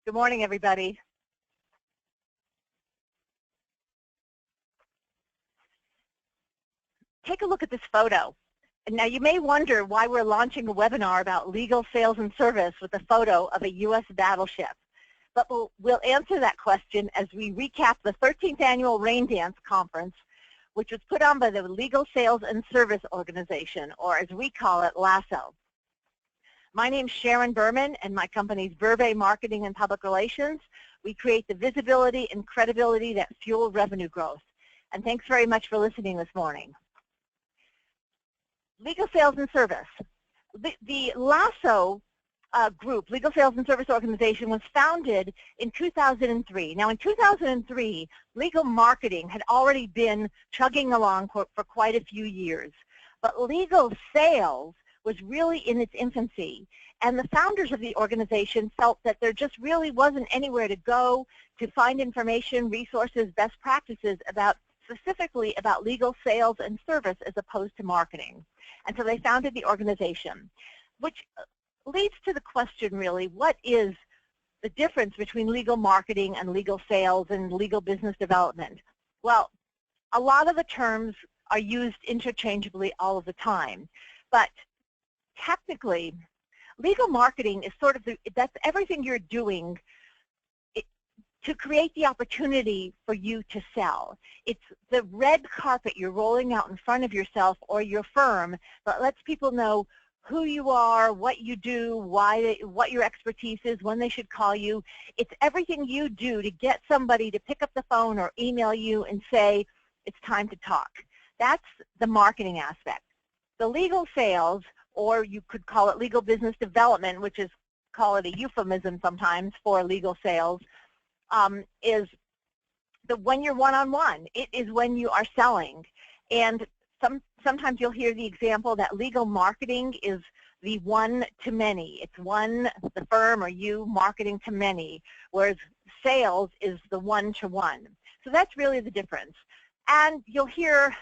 Good morning, everybody. Take a look at this photo. And now you may wonder why we're launching a webinar about legal sales and service with a photo of a U.S. battleship. But we'll answer that question as we recap the 13th annual RainDance conference, which was put on by the Legal Sales and Service Organization, or as we call it, LSSO. My name's Sharon Berman, and my company's Verve Marketing and Public Relations. We create the visibility and credibility that fuel revenue growth. And thanks very much for listening this morning. Legal Sales and Service. The LSSO group, Legal Sales and Service Organization, was founded in 2003. Now in 2003, legal marketing had already been chugging along for quite a few years. But legal sales was really in its infancy. And the founders of the organization felt that there just really wasn't anywhere to go to find information, resources, best practices specifically about legal sales and service as opposed to marketing. And so they founded the organization, which leads to the question really, what is the difference between legal marketing and legal sales and legal business development? Well, a lot of the terms are used interchangeably all of the time, but technically, legal marketing is sort of that's everything you're doing to create the opportunity for you to sell. It's the red carpet you're rolling out in front of yourself or your firm that lets people know who you are, what you do, what your expertise is, when they should call you. It's everything you do to get somebody to pick up the phone or email you and say, it's time to talk. That's the marketing aspect. The legal sales, or you could call it legal business development, which is, call it a euphemism sometimes for legal sales, is when you're one-on-one. It is when you are selling. And sometimes you'll hear the example that legal marketing is the one-to-many. It's the firm or you marketing to many, whereas sales is the one-to-one. So that's really the difference. And you'll hear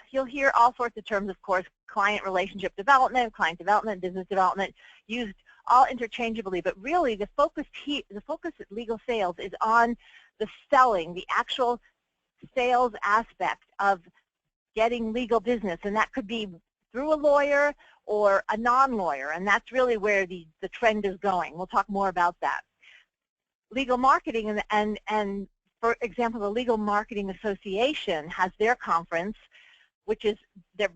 all sorts of terms, of course, client relationship development, client development, business development, used all interchangeably. But really, the focus at legal sales is on the selling, the actual sales aspect of getting legal business, and that could be through a lawyer or a non-lawyer, and that's really where the trend is going. We'll talk more about that. Legal marketing and for example, the Legal Marketing Association has their conference, which is the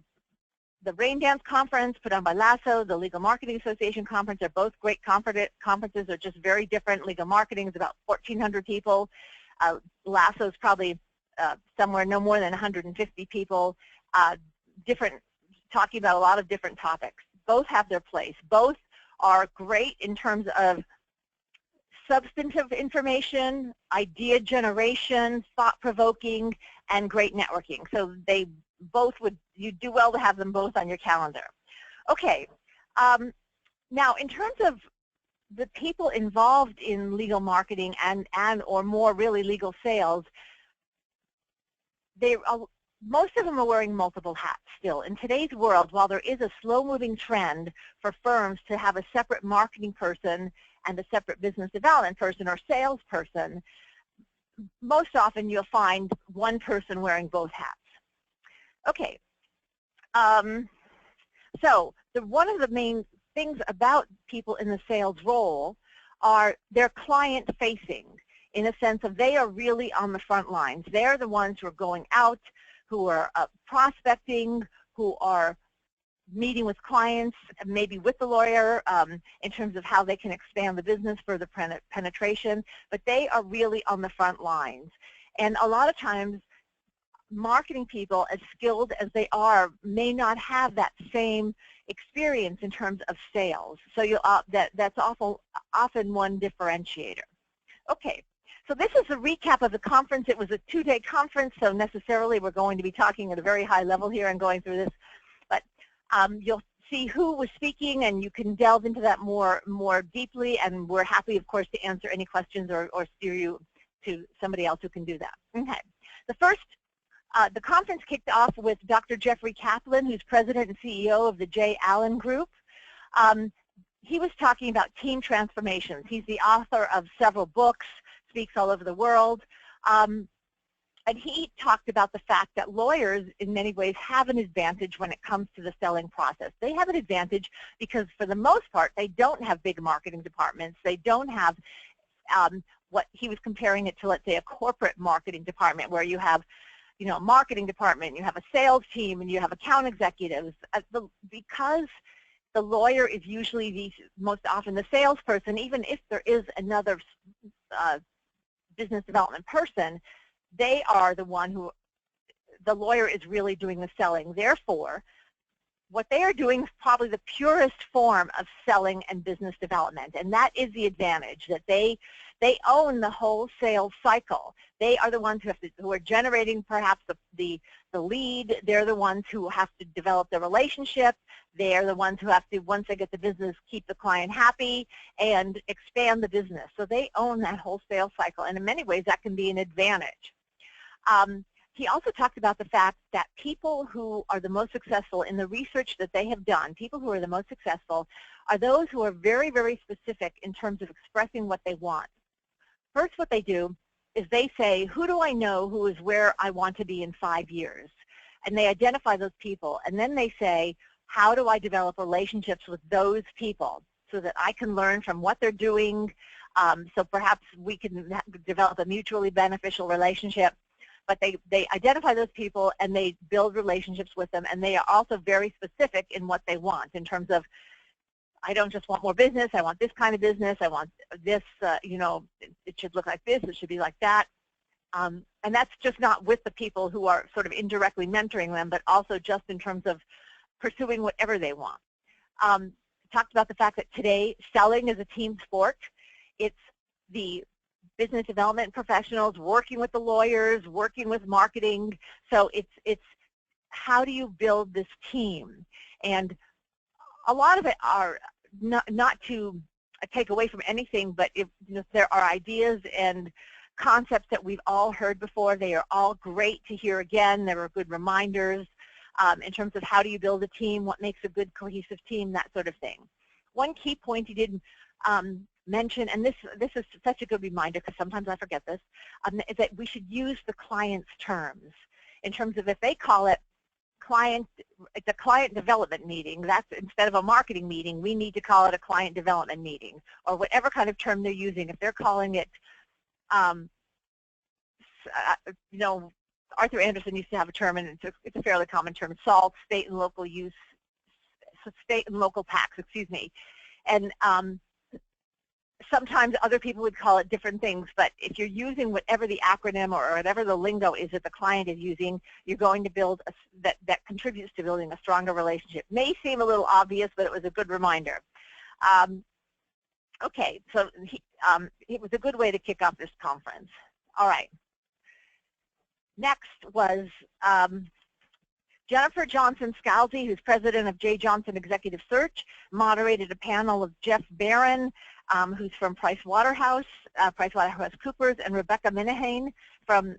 RainDance conference put on by LSSO, the Legal Marketing Association conference. They're both great conferences. They're just very different. Legal marketing is about 1,400 people. LSSO is probably somewhere no more than 150 people, talking about a lot of different topics. Both have their place. Both are great in terms of substantive information, idea generation, thought-provoking, and great networking. So they both you do well to have them both on your calendar. Okay, now in terms of the people involved in legal marketing and or more really legal sales, most of them are wearing multiple hats still. In today's world, while there is a slow-moving trend for firms to have a separate marketing person and a separate business development person or salesperson, most often you'll find one person wearing both hats. Okay, so one of the main things about people in the sales role are they're client-facing, in a sense of they are really on the front lines. They're the ones who are going out, who are prospecting, who are meeting with clients, maybe with the lawyer in terms of how they can expand the business for the penetration, but they are really on the front lines. And a lot of times, marketing people, as skilled as they are, may not have that same experience in terms of sales. So that's often one differentiator. Okay, so this is a recap of the conference. It was a 2-day conference, so necessarily we're going to be talking at a very high level here and going through this. But you'll see who was speaking, and you can delve into that more deeply, and we're happy, of course, to answer any questions or steer you to somebody else who can do that. Okay. The conference kicked off with Dr. Jeffrey Kaplan, who's President and CEO of the J. Allen Group. he was talking about team transformations. He's the author of several books, speaks all over the world. And he talked about the fact that lawyers, in many ways, have an advantage when it comes to the selling process. They have an advantage because, for the most part, they don't have big marketing departments. They don't have what he was comparing it to, let's say, a corporate marketing department where you have, you know, a marketing department, you have a sales team, and you have account executives. Because the lawyer is usually most often the salesperson, even if there is another business development person, they are the one who, the lawyer is really doing the selling. Therefore, what they are doing is probably the purest form of selling and business development, and that is the advantage, that they own the whole sales cycle. They are the ones who are generating perhaps the lead. They're the ones who have to develop the relationship. They are the ones who have to, once they get the business, keep the client happy and expand the business. So they own that whole sales cycle, and in many ways that can be an advantage. He also talked about the fact that people who are the most successful in the research that they have done, people who are the most successful, are those who are very, very specific in terms of expressing what they want. First, what they do is they say, who do I know who is where I want to be in 5 years? And they identify those people. And then they say, how do I develop relationships with those people so that I can learn from what they're doing, so perhaps we can develop a mutually beneficial relationship. But they identify those people and they build relationships with them, and they are also very specific in what they want in terms of, I don't just want more business, I want this kind of business, I want this, you know, it should look like this, it should be like that. And that's just not with the people who are sort of indirectly mentoring them, but also just in terms of pursuing whatever they want. Talked about the fact that today selling is a team sport. It's the business development professionals working with the lawyers, working with marketing. So it's how do you build this team? And a lot of it are not to take away from anything, but if there are ideas and concepts that we've all heard before, they are all great to hear again. There are good reminders in terms of how do you build a team, what makes a good cohesive team, that sort of thing. One key point he did mention, and this is such a good reminder because sometimes I forget this, is that we should use the client's terms in terms of if they call it the client development meeting, that's instead of a marketing meeting, we need to call it a client development meeting, or whatever kind of term they're using. If they're calling it, you know, Arthur Anderson used to have a term, and it's a fairly common term, SALT, state and local use, state and local tax, excuse me. And sometimes other people would call it different things, but if you're using whatever the acronym or whatever the lingo is that the client is using, you're going to build that contributes to building a stronger relationship. May seem a little obvious, but it was a good reminder. Okay, so it was a good way to kick off this conference. All right. Next was Jennifer Johnson-Scalzi, who's president of J. Johnson Executive Search, moderated a panel of Jeff Barron, who's from PricewaterhouseCoopers, and Rebecca Minahane,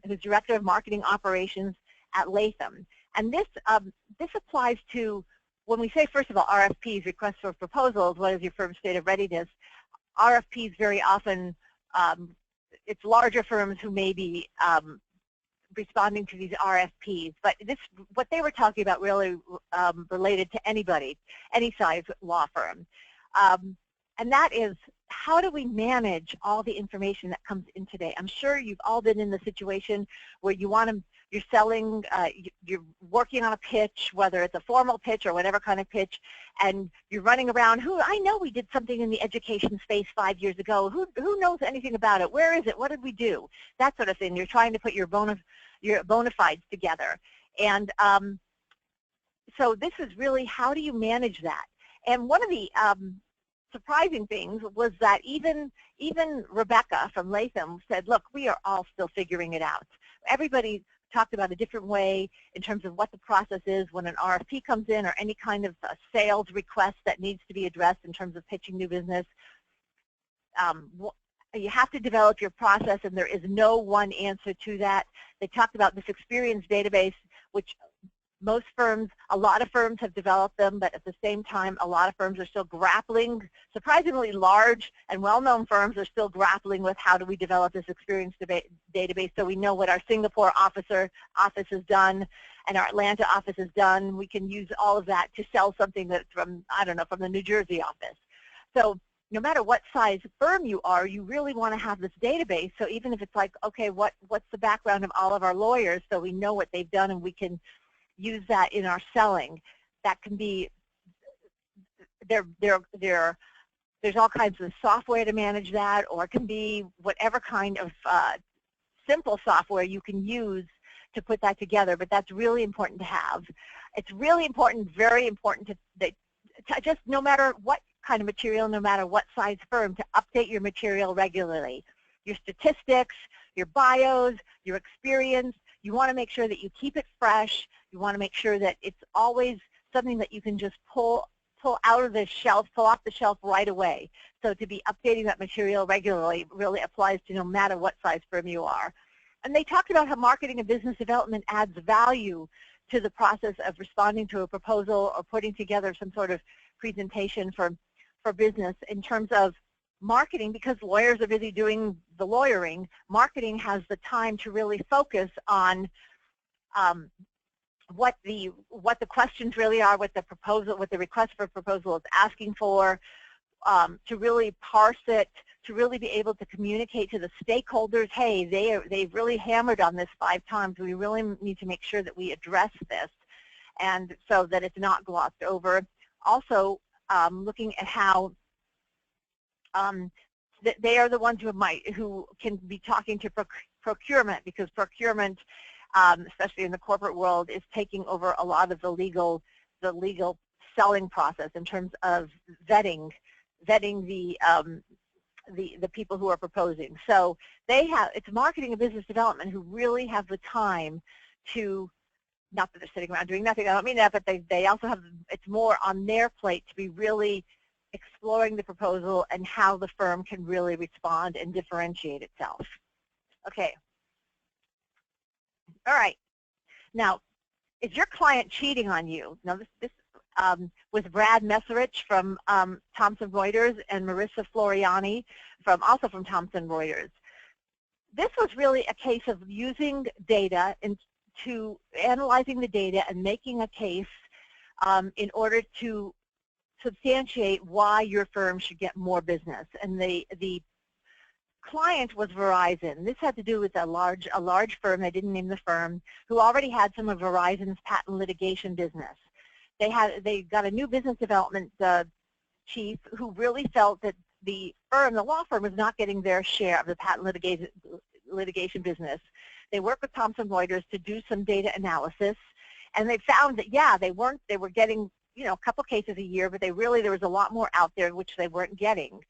who's director of marketing operations at Latham. And this applies to, when we say, first of all, RFPs, requests for proposals, what is your firm's state of readiness? RFPs very often, it's larger firms who may be responding to these RFPs, but what they were talking about really related to anybody, any size law firm. And that is, how do we manage all the information that comes in today? I'm sure you've all been in the situation where you're selling, you're working on a pitch, whether it's a formal pitch or whatever kind of pitch, and you're running around, I know we did something in the education space 5 years ago. Who knows anything about it? Where is it? What did we do? That sort of thing. You're trying to put your bona fides together. And so this is really, how do you manage that? And one of the surprising things was that even Rebecca from Latham said, look, we are all still figuring it out. Everybody talked about a different way in terms of what the process is when an RFP comes in, or any kind of sales request that needs to be addressed in terms of pitching new business. You have to develop your process, and there is no one answer to that. They talked about this experience database, which Most firms, a lot of firms have developed them, but at the same time, a lot of firms are still grappling. Surprisingly large and well-known firms are still grappling with how do we develop this experience database so we know what our Singapore office has done and our Atlanta office has done. We can use all of that to sell something that's from, I don't know, from the New Jersey office. So no matter what size firm you are, you really want to have this database. So even if it's like, okay, what's the background of all of our lawyers so we know what they've done and we can use that in our selling. That can be, there's all kinds of software to manage that, or it can be whatever kind of simple software you can use to put that together, but that's really important to have. It's really important, very important to just no matter what kind of material, no matter what size firm, to update your material regularly. Your statistics, your bios, your experience, you want to make sure that you keep it fresh. You want to make sure that it's always something that you can just pull out of the shelf, pull off the shelf right away. So to be updating that material regularly really applies to no matter what size firm you are. And they talked about how marketing and business development adds value to the process of responding to a proposal or putting together some sort of presentation for business in terms of marketing. Because lawyers are busy doing the lawyering, marketing has the time to really focus on what the questions really are, what the request for proposal is asking for, to really parse it, to really be able to communicate to the stakeholders, hey, they've really hammered on this 5 times. We really need to make sure that we address this, and so that it's not glossed over. Also, looking at how they are the ones who can be talking to procurement, because procurement, especially in the corporate world, is taking over a lot of the legal selling process in terms of vetting the people who are proposing. So it's marketing and business development who really have the time to, not that they're sitting around doing nothing, I don't mean that, but they also have, it's more on their plate to be really exploring the proposal and how the firm can really respond and differentiate itself. Okay. All right. Now, is your client cheating on you? Now, this was Brad Messerich from Thomson Reuters and Marissa Floriani also from Thomson Reuters. This was really a case of using data and to analyzing the data and making a case in order to substantiate why your firm should get more business. And the client was Verizon. This had to do with a large firm, they didn't name the firm, who already had some of Verizon's patent litigation business. They got a new business development chief who really felt that the law firm, was not getting their share of the patent litigation business. They worked with Thomson Reuters to do some data analysis, and they found that, yeah, they were getting, a couple cases a year, but there was a lot more out there which they weren't getting.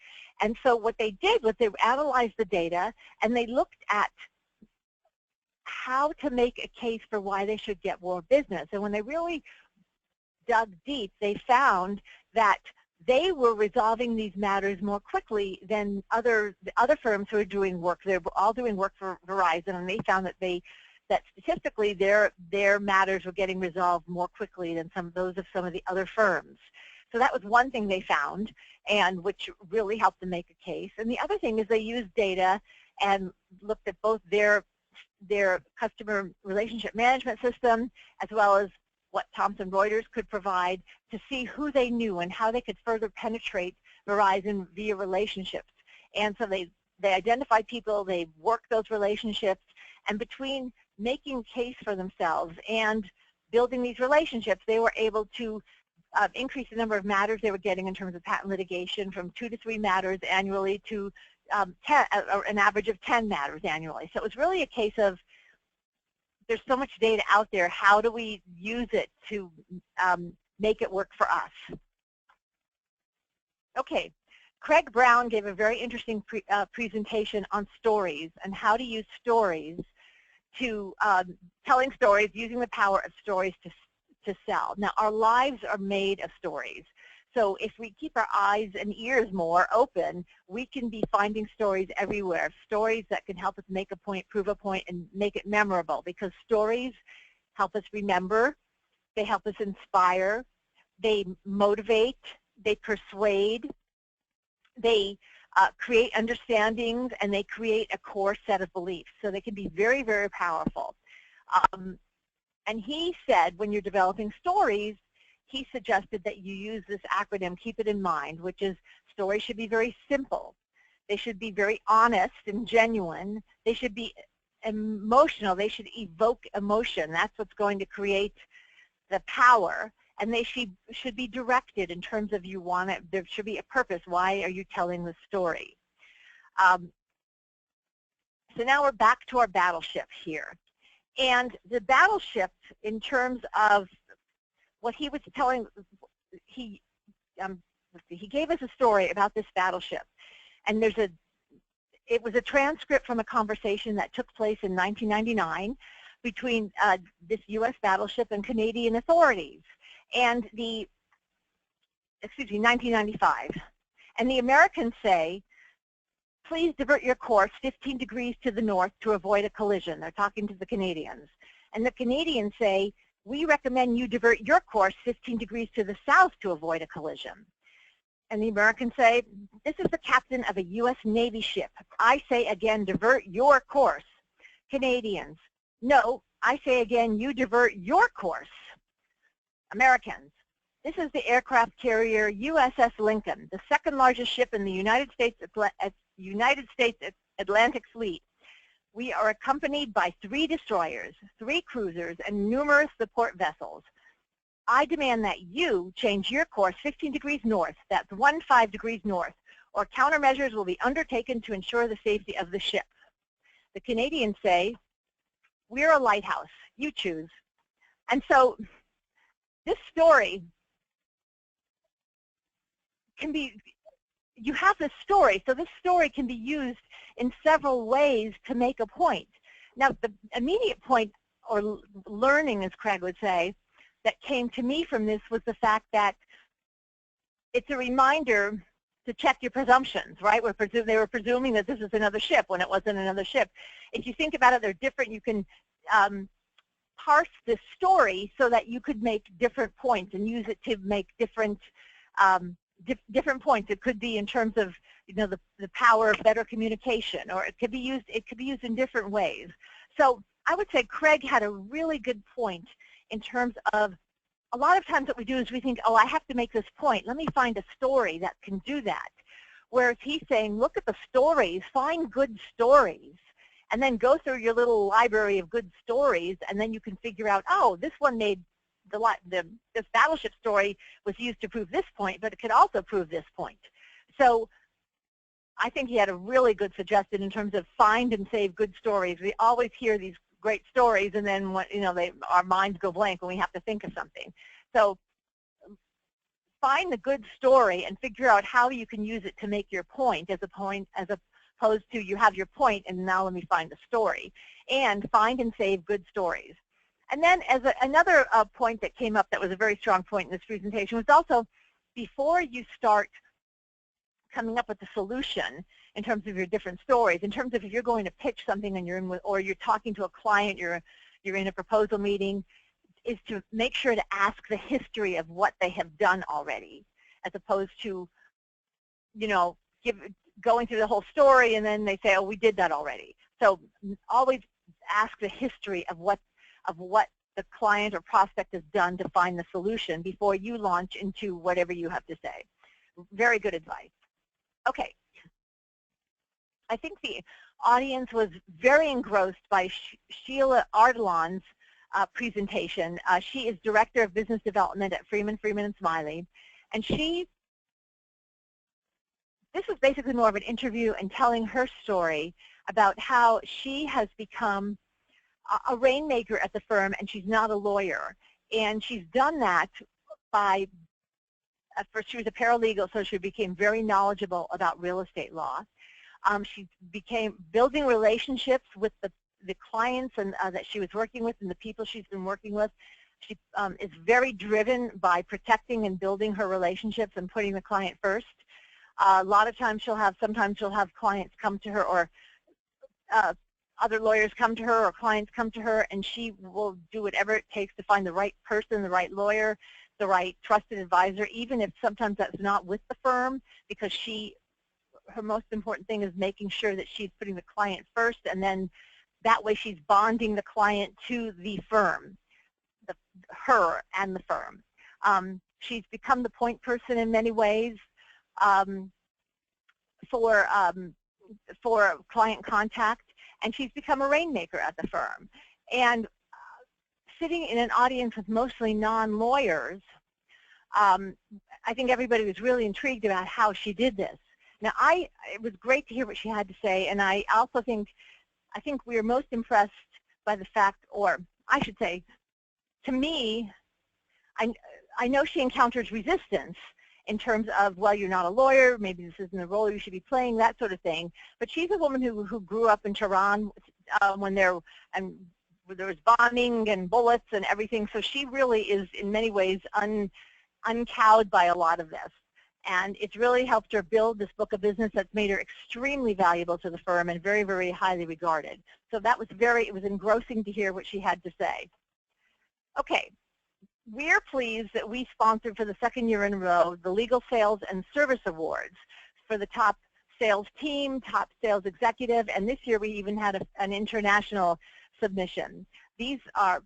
And so what they did was they analyzed the data and they looked at how to make a case for why they should get more business. And when they really dug deep, they found that they were resolving these matters more quickly than the other firms who are doing work. They were all doing work for Verizon, and they found that statistically their matters were getting resolved more quickly than those of some of the other firms. So that was one thing they found, and which really helped them make a case. And the other thing is they used data and looked at both their customer relationship management system as well as what Thomson Reuters could provide to see who they knew and how they could further penetrate Verizon via relationships. And so they identified people, they worked those relationships, and between making a case for themselves and building these relationships, they were able to increase the number of matters they were getting in terms of patent litigation from 2 to 3 matters annually to an average of 10 matters annually. So it was really a case of, there's so much data out there, how do we use it to make it work for us? Okay, Craig Brown gave a very interesting presentation on stories and how to use stories to telling stories, using the power of stories to sell. Now, our lives are made of stories. So if we keep our eyes and ears more open, we can be finding stories everywhere, stories that can help us make a point, prove a point, and make it memorable, because stories help us remember. they help us inspire, they motivate, they persuade, they create understandings, and they create a core set of beliefs. So they can be very, very powerful. And he said when you're developing stories, he suggested that you use this acronym, keep it in mind, which is stories should be very simple. They should be very honest and genuine. They should be emotional. They should evoke emotion. That's what's going to create the power. And they should be directed in terms of you want it. There should be a purpose. Why are you telling the story? So now we're back to our battleship here. And the battleship, in terms of what he was telling, he gave us a story about this battleship. And it was a transcript from a conversation that took place in 1999 between this U.S. battleship and Canadian authorities. And 1995. And the Americans say, please divert your course 15 degrees to the north to avoid a collision. They're talking to the Canadians. And the Canadians say, we recommend you divert your course 15 degrees to the south to avoid a collision. And the Americans say, this is the captain of a U.S. Navy ship. I say again, divert your course. Canadians, no, I say again, you divert your course. Americans, this is the aircraft carrier USS Lincoln, the second largest ship in the United States Atlantic Fleet. We are accompanied by 3 destroyers, 3 cruisers, and numerous support vessels. I demand that you change your course 15 degrees north, that's 15 degrees north, or countermeasures will be undertaken to ensure the safety of the ship. The Canadians say, we're a lighthouse, you choose. And so this story can be, you have this story, so this story can be used in several ways to make a point. Now, the immediate point, or learning, as Craig would say, that came to me from this was the fact that it's a reminder to check your presumptions, right? They were presuming that this is another ship when it wasn't another ship. If you think about it, they're different. You can parse this story so that you could make different points and use it to make different different points. It could be in terms of, you know, the power of better communication, or it could be used in different ways. So I would say Craig had a really good point in terms of, a lot of times what we do is we think, oh, I have to make this point. Let me find a story that can do that. Whereas he's saying, look at the stories, find good stories, and then go through your little library of good stories, and then you can figure out, oh, this one made this battleship story was used to prove this point, but it could also prove this point. So I think he had a really good suggestion in terms of find and save good stories. We always hear these great stories, and then our minds go blank when we have to think of something. So find the good story and figure out how you can use it to make your point, as opposed to you have your point and now let me find the story. And find and save good stories. And then as another point that came up that was a very strong point in this presentation was also, before you start coming up with the solution in terms of your different stories, in terms of if you're going to pitch something and or you're talking to a client, you're in a proposal meeting, is to make sure to ask the history of what they have done already, as opposed to, going through the whole story and then they say, oh, we did that already. So always ask the history of what the client or prospect has done to find the solution before you launch into whatever you have to say. Very good advice. Okay. I think the audience was very engrossed by Sheila Ardalan's presentation. She is Director of Business Development at Freeman & Smiley. And this was basically more of an interview and telling her story about how she has become a rainmaker at the firm, and she's not a lawyer. And she's done that by, at first she was a paralegal, so she became very knowledgeable about real estate law. She became building relationships with the clients and that she was working with and the people she's been working with. She is very driven by protecting and building her relationships and putting the client first. A lot of times sometimes she'll have clients come to her, or other lawyers come to her or clients come to her, and she will do whatever it takes to find the right person, the right lawyer, the right trusted advisor, even if sometimes that's not with the firm, because her most important thing is making sure that she's putting the client first, and then that way she's bonding the client to the firm, her and the firm. She's become the point person in many ways for client contact, and she's become a rainmaker at the firm. And sitting in an audience with mostly non-lawyers, I think everybody was really intrigued about how she did this. Now, it was great to hear what she had to say, and I also think we were most impressed by the fact, or I should say, to me, I know she encounters resistance in terms of, well, you're not a lawyer, maybe this isn't the role you should be playing, that sort of thing. But she's a woman who grew up in Tehran when there was bombing and bullets and everything, so she really is in many ways uncowed by a lot of this. And it's really helped her build this book of business that's made her extremely valuable to the firm and very, very highly regarded. So that was it was engrossing to hear what she had to say. Okay, we're pleased that we sponsored for the second year in a row the Legal Sales and Service Awards for the top sales team, top sales executive, and this year we even had an international submission. These are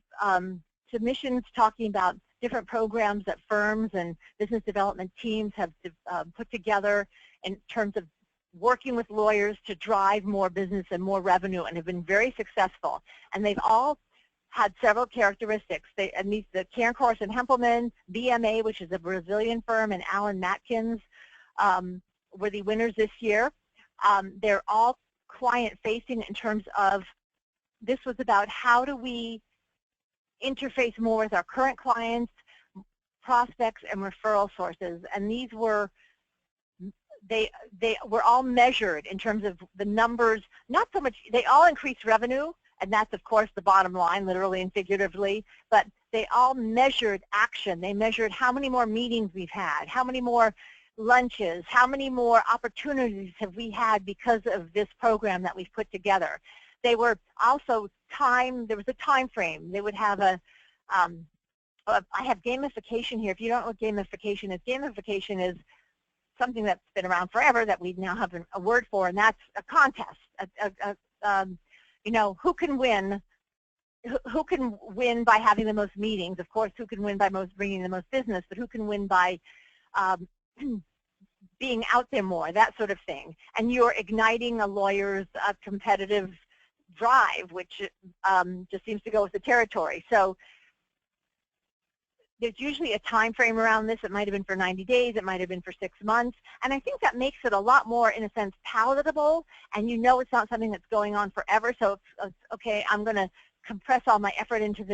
submissions talking about different programs that firms and business development teams have put together in terms of working with lawyers to drive more business and more revenue, and have been very successful. And they've all had several characteristics. The Karen Corse and Hempelman, BMA, which is a Brazilian firm, and Allen Matkins were the winners this year. They're all client-facing in terms of, this was about how do we interface more with our current clients, prospects, and referral sources. And these were, they were all measured in terms of the numbers, not so much, they all increased revenue, and that's of course the bottom line, literally and figuratively, but they all measured action. They measured how many more meetings we've had, how many more lunches, how many more opportunities have we had because of this program that we've put together. They were also there was a time frame. They would have I have gamification here. If you don't know what gamification is something that's been around forever that we now have a word for, and that's a contest. You know, who can win? Who can win by having the most meetings? Of course, who can win by bringing the most business? But who can win by being out there more? That sort of thing. And you're igniting a lawyer's competitive drive, which just seems to go with the territory. So there's usually a time frame around this. It might have been for 90 days. It might have been for 6 months. And I think that makes it a lot more, in a sense, palatable. And you know it's not something that's going on forever. So it's okay, I'm going to compress all my effort into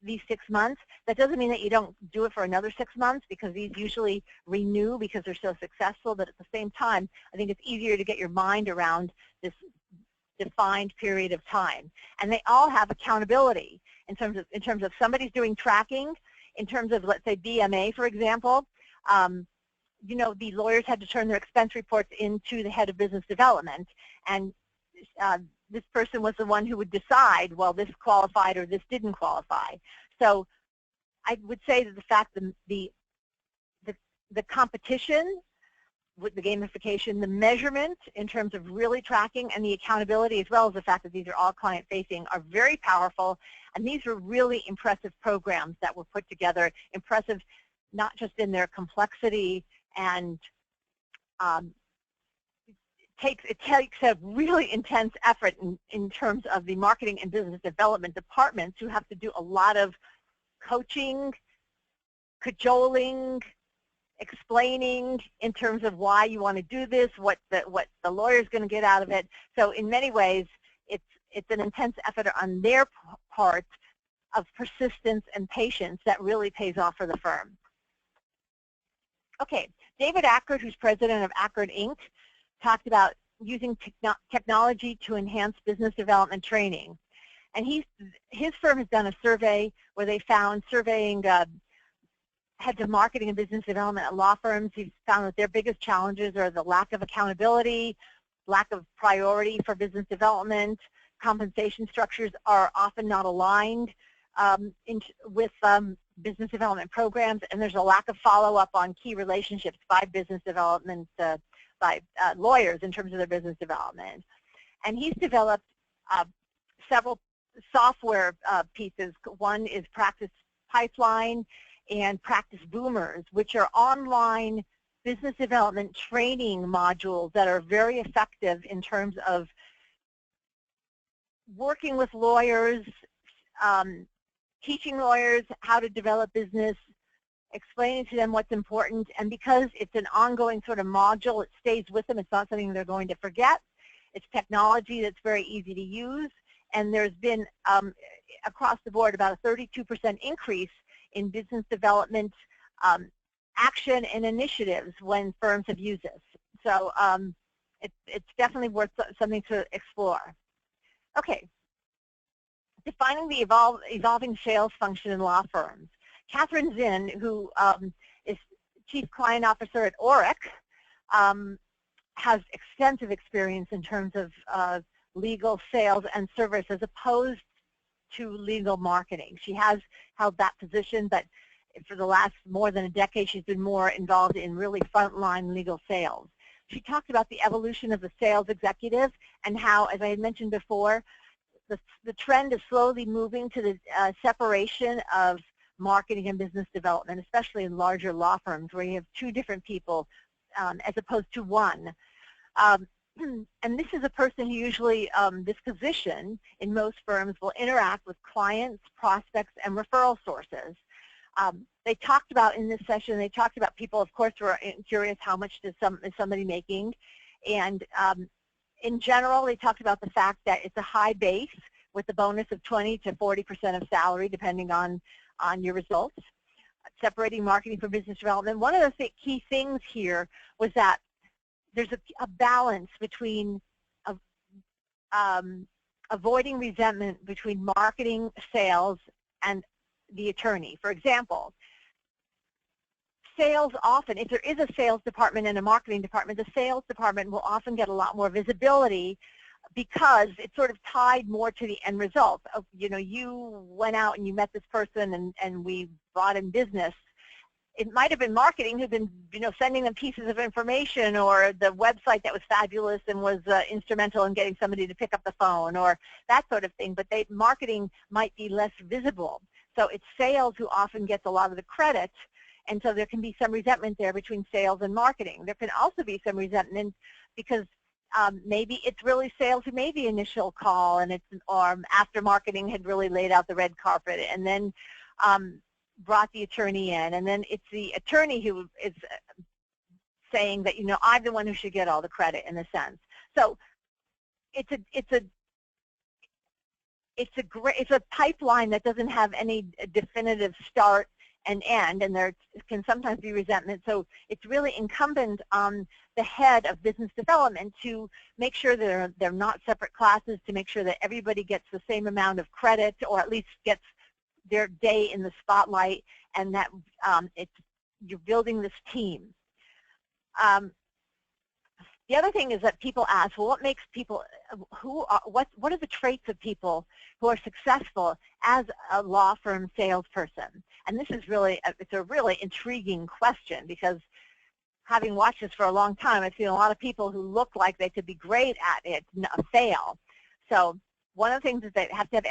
these 6 months. That doesn't mean that you don't do it for another 6 months, because these usually renew because they're so successful. But at the same time, I think it's easier to get your mind around this defined period of time. And they all have accountability in terms of somebody's doing tracking. In terms of, let's say, BMA, for example, you know, the lawyers had to turn their expense reports into the head of business development, and this person was the one who would decide, well, this qualified or this didn't qualify. So I would say that the fact that the competition with the gamification, the measurement in terms of really tracking, and the accountability, as well as the fact that these are all client-facing, are very powerful. And these are really impressive programs that were put together, impressive not just in their complexity, and it takes a really intense effort in terms of the marketing and business development departments, who have to do a lot of coaching, cajoling, explaining in terms of why you want to do this, what the lawyer is going to get out of it. So in many ways, it's an intense effort on their part of persistence and patience that really pays off for the firm. Okay, David Ackert, who's president of Ackert Inc., talked about using technology to enhance business development training. And his firm has done a survey where they found, surveying heads of marketing and business development at law firms, he's found that their biggest challenges are the lack of accountability, lack of priority for business development, compensation structures are often not aligned with business development programs, and there's a lack of follow-up on key relationships by business development, by lawyers in terms of their business development. And he's developed several software pieces. One is Practice Pipeline and Practice Boomers, which are online business development training modules that are very effective in terms of working with lawyers, teaching lawyers how to develop business, explaining to them what's important, and because it's an ongoing sort of module, it stays with them. It's not something they're going to forget. It's technology that's very easy to use, and there's been, across the board, about a 32% increase in business development action and initiatives when firms have used this. So it's definitely worth something to explore. Okay, defining the evolving sales function in law firms. Catherine Zinn, who is Chief Client Officer at Oric, has extensive experience in terms of legal sales and service as opposed to legal marketing. She has held that position, but for the last more than a decade, she's been more involved in really frontline legal sales. She talked about the evolution of the sales executive and how, as I had mentioned before, the trend is slowly moving to the separation of marketing and business development, especially in larger law firms where you have two different people as opposed to one. And this is a person who usually, this position in most firms will interact with clients, prospects, and referral sources. They talked about in this session, they talked about people, of course, who are curious how much is somebody making. And in general, they talked about the fact that it's a high base with a bonus of 20 to 40% of salary, depending on your results. Separating marketing from business development. One of the key things here was that there's a balance between avoiding resentment between marketing, sales, and the attorney. For example, sales often, if there is a sales department and a marketing department, the sales department will often get a lot more visibility because it's sort of tied more to the end result. You know, you went out and you met this person and we brought in business. It might have been marketing who'd been, you know, sending them pieces of information, or the website that was fabulous and was instrumental in getting somebody to pick up the phone, or that sort of thing. But marketing might be less visible. So it's sales who often gets a lot of the credit, and so there can be some resentment there between sales and marketing. There can also be some resentment because maybe it's really sales who made the initial call, and or after marketing had really laid out the red carpet, and then brought the attorney in, and then it's the attorney who is saying that, you know, I'm the one who should get all the credit in a sense. So it's a pipeline that doesn't have any definitive start and end, and there can sometimes be resentment. So it's really incumbent on the head of business development to make sure that they're not separate classes, to make sure that everybody gets the same amount of credit, or at least gets their day in the spotlight, and that you're building this team. The other thing is that people ask, well, what makes people, what are the traits of people who are successful as a law firm salesperson? And this is really, it's a really intriguing question, because having watched this for a long time, I've seen a lot of people who look like they could be great at it fail. So one of the things is they have to have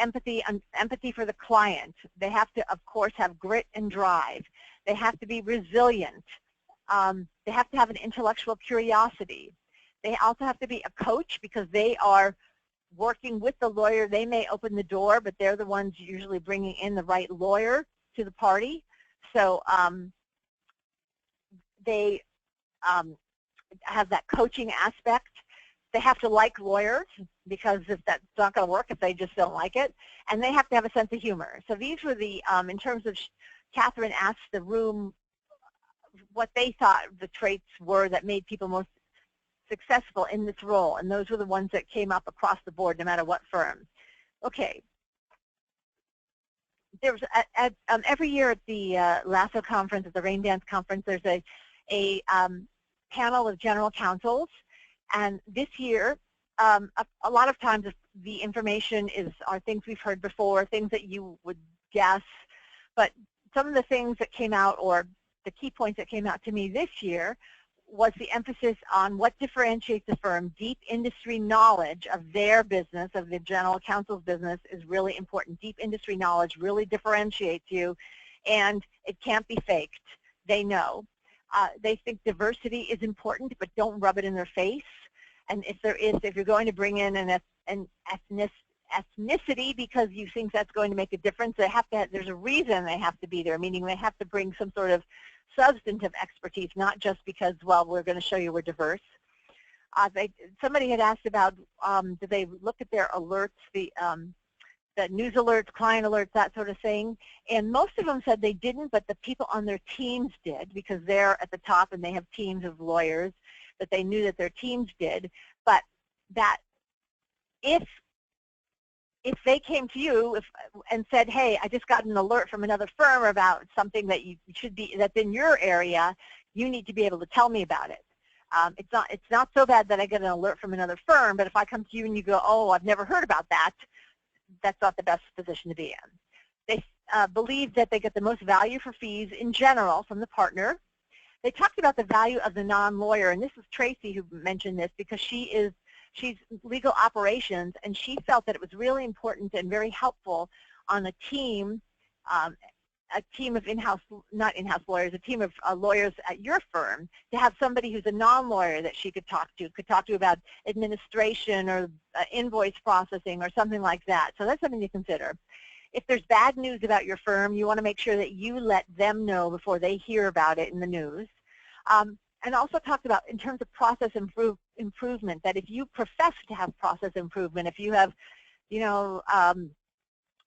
empathy for the client. They have to, of course, have grit and drive. They have to be resilient. They have to have an intellectual curiosity. They also have to be a coach, because they are working with the lawyer. They may open the door, but they're the ones usually bringing in the right lawyer to the party. So they have that coaching aspect. They have to like lawyers, because if that's not going to work if they just don't like it. And they have to have a sense of humor. So these were the, in terms of, Catherine asked the room what they thought the traits were that made people most successful in this role. And those were the ones that came up across the board, no matter what firm. Okay. There's every year at the LSSO conference, at the RainDance conference, there's a panel of general counsels. And this year, a lot of times the information are things we've heard before, things that you would guess, but some of the things that came out, or the key points that came out to me this year, was the emphasis on what differentiates the firm. Deep industry knowledge of their business, of the general counsel's business, is really important. Deep industry knowledge really differentiates you, and it can't be faked. They know. They think diversity is important, but don't rub it in their face. And if you're going to bring in an ethnicity because you think that's going to make a difference, there's a reason they have to be there, meaning they have to bring some sort of substantive expertise, not just because, well, we're going to show you we're diverse. Somebody had asked about, did they look at their alerts, the news alerts, client alerts, that sort of thing, and most of them said they didn't, but the people on their teams did, because they're at the top and they have teams of lawyers, that they knew that their teams did, but that if they came to you and said, hey, I just got an alert from another firm about something that that's in your area, you need to be able to tell me about it. It's not so bad that I get an alert from another firm, but if I come to you and you go, oh, I've never heard about that, that's not the best position to be in. They believe that they get the most value for fees in general from the partner. They talked about the value of the non-lawyer, and this is Tracy who mentioned this, because she's legal operations, and she felt that it was really important and very helpful on a team of not in-house lawyers, a team of lawyers at your firm, to have somebody who's a non-lawyer that she could talk to about administration or invoice processing or something like that. So that's something to consider. If there's bad news about your firm, you want to make sure that you let them know before they hear about it in the news. And also talked about, in terms of process improvement, that if you profess to have process improvement, if you have,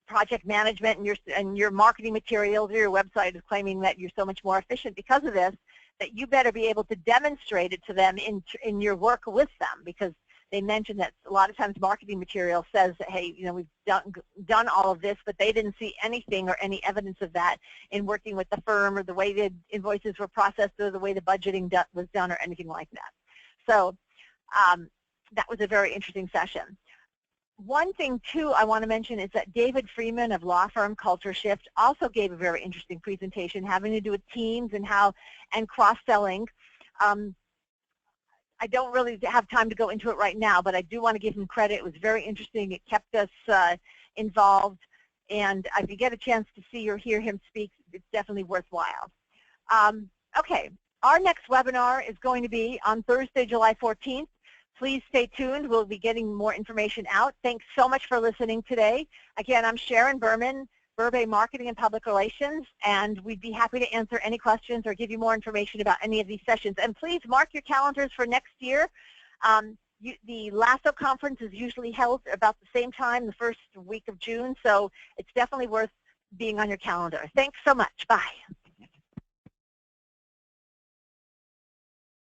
project management and your marketing materials or your website is claiming that you're so much more efficient because of this, that you better be able to demonstrate it to them in your work with them, because they mentioned that a lot of times marketing material says that, hey, we've done all of this, but they didn't see anything or any evidence of that in working with the firm, or the way the invoices were processed, or the way the budgeting was done, or anything like that. So that was a very interesting session. One thing, too, I want to mention is that David Freeman of law firm Culture Shift also gave a very interesting presentation having to do with teams and cross-selling. I don't really have time to go into it right now, but I do want to give him credit. It was very interesting. It kept us involved, and if you get a chance to see or hear him speak, it's definitely worthwhile. Okay, our next webinar is going to be on Thursday, July 14th. Please stay tuned. We'll be getting more information out. Thanks so much for listening today. Again, I'm Sharon Berman, Burbank Marketing and Public Relations, and we'd be happy to answer any questions or give you more information about any of these sessions. And please mark your calendars for next year. The LSSO conference is usually held about the same time, the first week of June, so it's definitely worth being on your calendar. Thanks so much. Bye.